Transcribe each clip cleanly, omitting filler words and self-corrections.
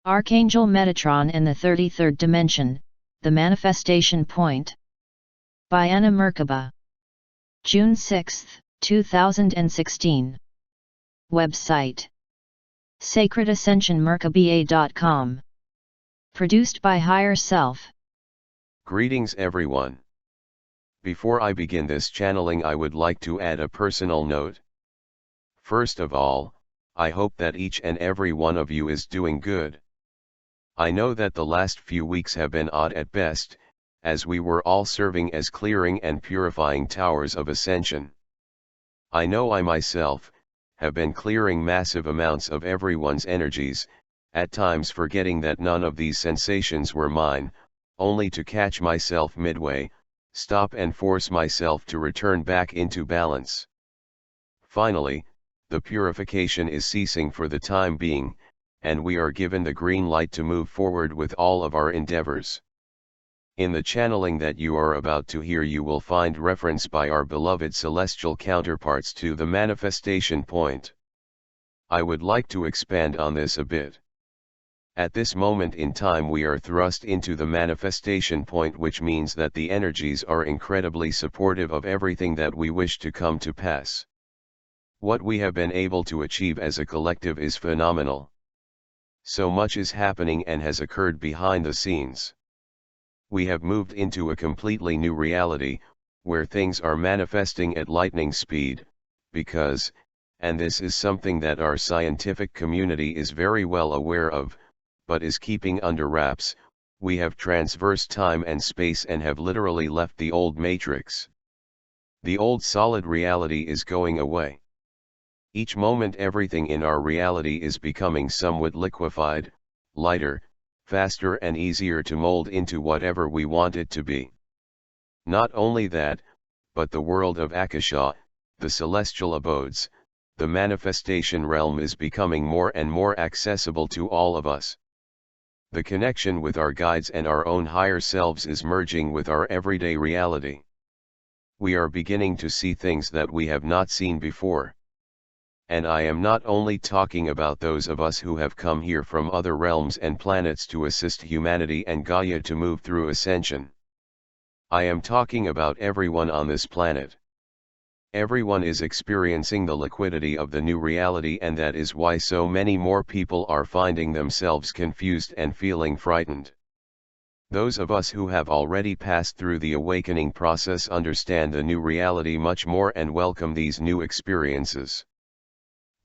Archangel Metatron in the 33rd Dimension, The Manifestation Point. By Anna Merkaba. June 6, 2016. Website: sacredascensionmerkaba.com. Produced by Higher Self. Greetings everyone. Before I begin this channeling, I would like to add a personal note. First of all, I hope that each and every one of you is doing good. I know that the last few weeks have been odd at best, as we were all serving as clearing and purifying towers of ascension. I know I myself have been clearing massive amounts of everyone's energies, at times forgetting that none of these sensations were mine, only to catch myself midway, stop and force myself to return back into balance. Finally, the purification is ceasing for the time being, and we are given the green light to move forward with all of our endeavors. In the channeling that you are about to hear, you will find reference by our beloved celestial counterparts to the manifestation point. I would like to expand on this a bit. At this moment in time, we are thrust into the manifestation point, which means that the energies are incredibly supportive of everything that we wish to come to pass. What we have been able to achieve as a collective is phenomenal. So much is happening and has occurred behind the scenes. We have moved into a completely new reality, where things are manifesting at lightning speed, because, and this is something that our scientific community is very well aware of, but is keeping under wraps, we have transversed time and space and have literally left the old matrix. The old solid reality is going away. Each moment everything in our reality is becoming somewhat liquefied, lighter, faster and easier to mold into whatever we want it to be. Not only that, but the world of Akasha, the celestial abodes, the manifestation realm is becoming more and more accessible to all of us. The connection with our guides and our own higher selves is merging with our everyday reality. We are beginning to see things that we have not seen before. And I am not only talking about those of us who have come here from other realms and planets to assist humanity and Gaia to move through ascension. I am talking about everyone on this planet. Everyone is experiencing the liquidity of the new reality, and that is why so many more people are finding themselves confused and feeling frightened. Those of us who have already passed through the awakening process understand the new reality much more and welcome these new experiences.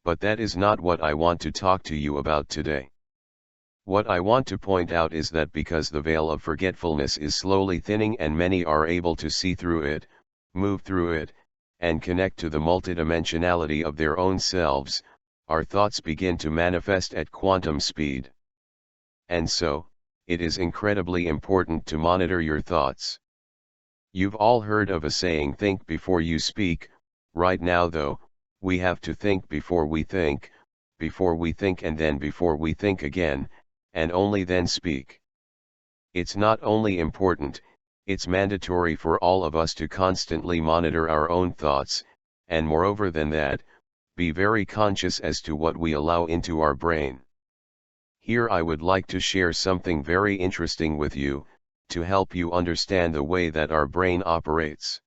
But that is not what I want to talk to you about today. What I want to point out is that because the veil of forgetfulness is slowly thinning and many are able to see through it, move through it, and connect to the multidimensionality of their own selves, our thoughts begin to manifest at quantum speed. And so, it is incredibly important to monitor your thoughts. You've all heard of a saying, think before you speak. Right now though, we have to think before we think and then before we think again, and only then speak. It's not only important, it's mandatory for all of us to constantly monitor our own thoughts, and moreover than that, be very conscious as to what we allow into our brain. Here I would like to share something very interesting with you, to help you understand the way that our brain operates.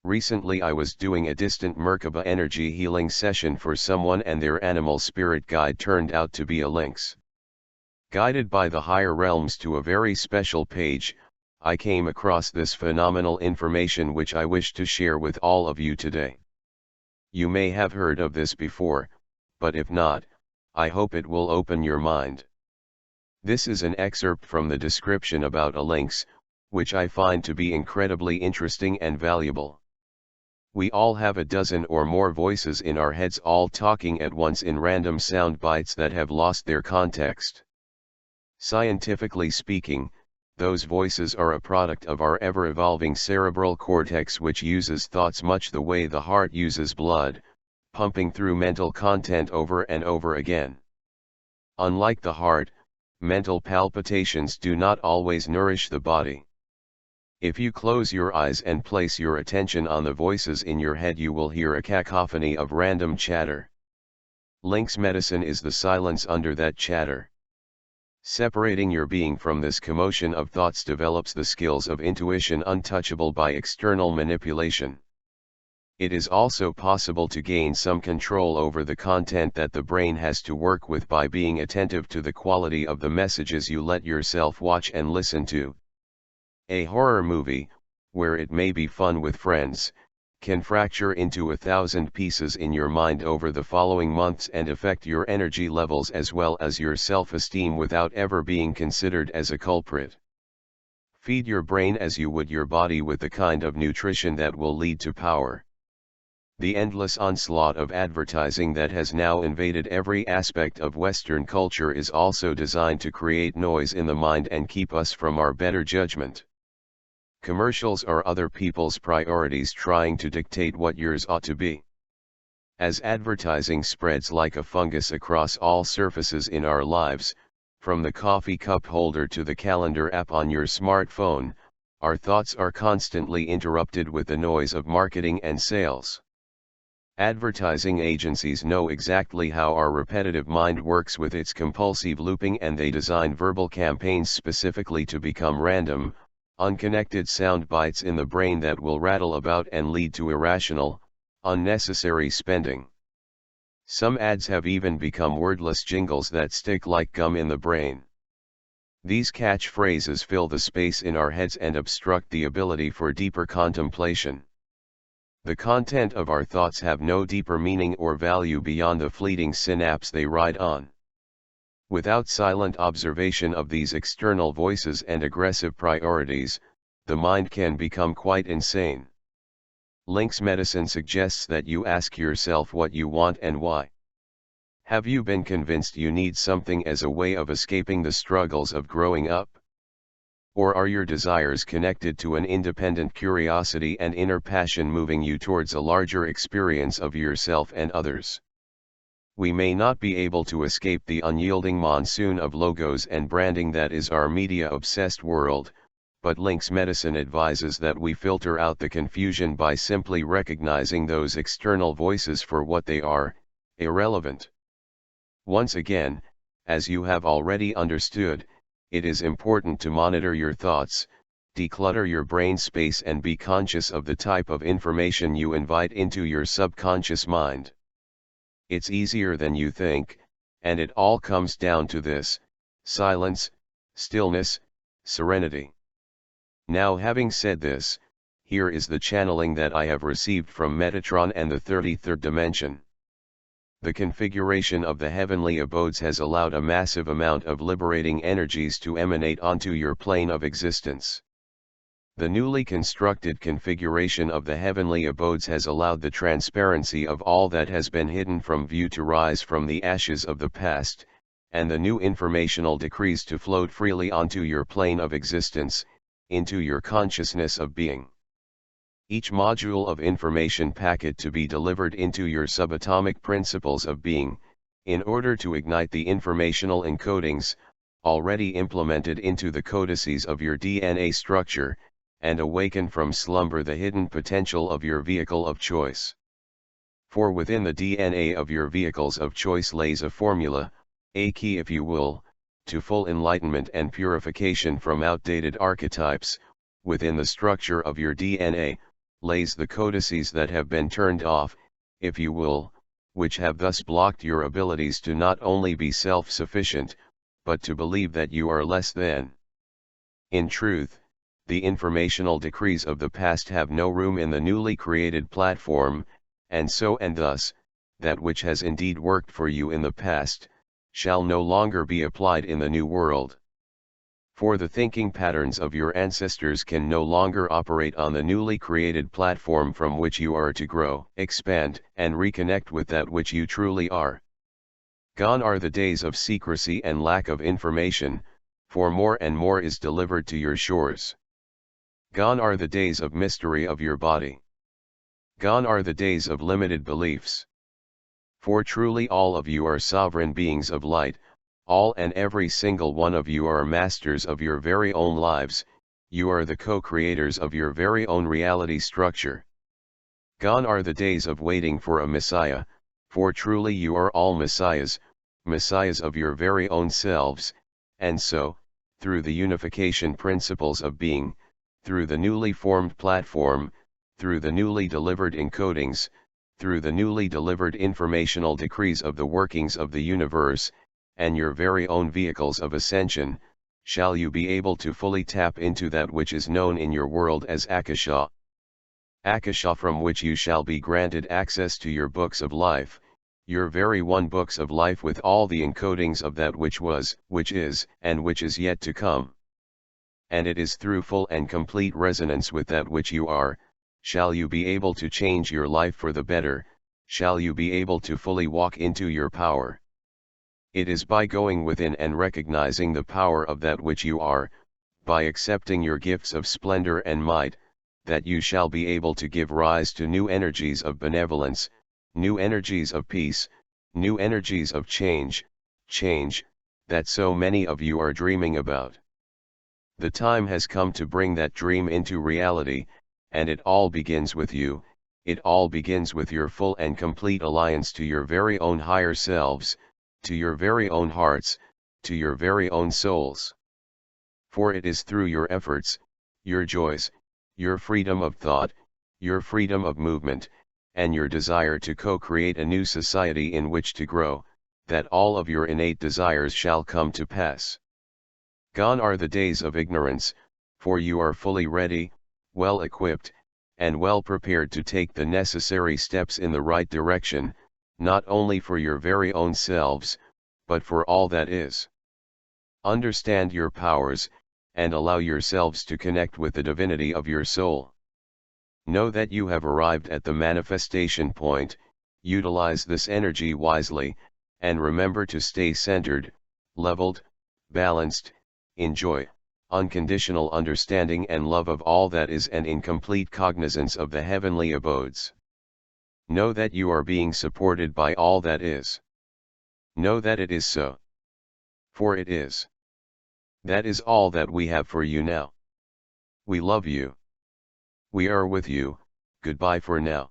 Recently I was doing a distant Merkaba energy healing session for someone, and their animal spirit guide turned out to be a lynx. Guided by the higher realms to a very special page, I came across this phenomenal information which I wish to share with all of you today. You may have heard of this before, but if not, I hope it will open your mind. This is an excerpt from the description about a lynx, which I find to be incredibly interesting and valuable. We all have a dozen or more voices in our heads, all talking at once in random sound bites that have lost their context. Scientifically speaking, those voices are a product of our ever-evolving cerebral cortex, which uses thoughts much the way the heart uses blood, pumping through mental content over and over again. Unlike the heart, mental palpitations do not always nourish the body. If you close your eyes and place your attention on the voices in your head, you will hear a cacophony of random chatter. Lynx medicine is the silence under that chatter. Separating your being from this commotion of thoughts develops the skills of intuition untouchable by external manipulation. It is also possible to gain some control over the content that the brain has to work with by being attentive to the quality of the messages you let yourself watch and listen to. A horror movie, where it may be fun with friends, can fracture into 1,000 pieces in your mind over the following months and affect your energy levels as well as your self-esteem without ever being considered as a culprit. Feed your brain as you would your body with the kind of nutrition that will lead to power. The endless onslaught of advertising that has now invaded every aspect of Western culture is also designed to create noise in the mind and keep us from our better judgment. Commercials are other people's priorities trying to dictate what yours ought to be. As advertising spreads like a fungus across all surfaces in our lives, from the coffee cup holder to the calendar app on your smartphone, our thoughts are constantly interrupted with the noise of marketing and sales. Advertising agencies know exactly how our repetitive mind works with its compulsive looping, and they design verbal campaigns specifically to become random, unconnected sound bites in the brain that will rattle about and lead to irrational, unnecessary spending. Some ads have even become wordless jingles that stick like gum in the brain. These catchphrases fill the space in our heads and obstruct the ability for deeper contemplation. The content of our thoughts have no deeper meaning or value beyond the fleeting synapse they ride on. Without silent observation of these external voices and aggressive priorities, the mind can become quite insane. Link's medicine suggests that you ask yourself what you want and why. Have you been convinced you need something as a way of escaping the struggles of growing up? Or are your desires connected to an independent curiosity and inner passion moving you towards a larger experience of yourself and others? We may not be able to escape the unyielding monsoon of logos and branding that is our media-obsessed world, but Link's medicine advises that we filter out the confusion by simply recognizing those external voices for what they are: irrelevant. Once again, as you have already understood, it is important to monitor your thoughts, declutter your brain space, and be conscious of the type of information you invite into your subconscious mind. It's easier than you think, and it all comes down to this: silence, stillness, serenity. Now, having said this, here is the channeling that I have received from Metatron and the 33rd dimension. The configuration of the heavenly abodes has allowed a massive amount of liberating energies to emanate onto your plane of existence. The newly constructed configuration of the heavenly abodes has allowed the transparency of all that has been hidden from view to rise from the ashes of the past, and the new informational decrees to float freely onto your plane of existence, into your consciousness of being. Each module of information packet to be delivered into your subatomic principles of being, in order to ignite the informational encodings, already implemented into the codices of your DNA structure, and awaken from slumber the hidden potential of your vehicle of choice. For within the DNA of your vehicles of choice lays a formula, a key if you will, to full enlightenment and purification from outdated archetypes. Within the structure of your DNA, lays the codices that have been turned off, if you will, which have thus blocked your abilities to not only be self-sufficient, but to believe that you are less than. In truth, the informational decrees of the past have no room in the newly created platform, and so and thus, that which has indeed worked for you in the past, shall no longer be applied in the new world. For the thinking patterns of your ancestors can no longer operate on the newly created platform from which you are to grow, expand, and reconnect with that which you truly are. Gone are the days of secrecy and lack of information, for more and more is delivered to your shores. Gone are the days of mystery of your body. Gone are the days of limited beliefs. For truly all of you are sovereign beings of light. All and every single one of you are masters of your very own lives, you are the co-creators of your very own reality structure. Gone are the days of waiting for a Messiah, for truly you are all Messiahs, Messiahs of your very own selves, and so, through the unification principles of being, through the newly formed platform, through the newly delivered encodings, through the newly delivered informational decrees of the workings of the universe, and your very own vehicles of ascension, shall you be able to fully tap into that which is known in your world as Akasha. Akasha, from which you shall be granted access to your books of life, your very one books of life, with all the encodings of that which was, which is, and which is yet to come. And it is through full and complete resonance with that which you are, shall you be able to change your life for the better, shall you be able to fully walk into your power. It is by going within and recognizing the power of that which you are, by accepting your gifts of splendor and might, that you shall be able to give rise to new energies of benevolence, new energies of peace, new energies of change, that so many of you are dreaming about. The time has come to bring that dream into reality, and it all begins with you, it all begins with your full and complete alliance to your very own higher selves, to your very own hearts, to your very own souls. For it is through your efforts, your joys, your freedom of thought, your freedom of movement, and your desire to co-create a new society in which to grow, that all of your innate desires shall come to pass. Gone are the days of ignorance, for you are fully ready, well equipped, and well prepared to take the necessary steps in the right direction, not only for your very own selves, but for all that is. Understand your powers, and allow yourselves to connect with the divinity of your soul. Know that you have arrived at the manifestation point, utilize this energy wisely, and remember to stay centered, leveled, balanced, in joy, unconditional understanding and love of all that is, and in complete cognizance of the heavenly abodes. Know that you are being supported by all that is. Know that it is so. For it is. That is all that we have for you now. We love you. We are with you. Goodbye for now.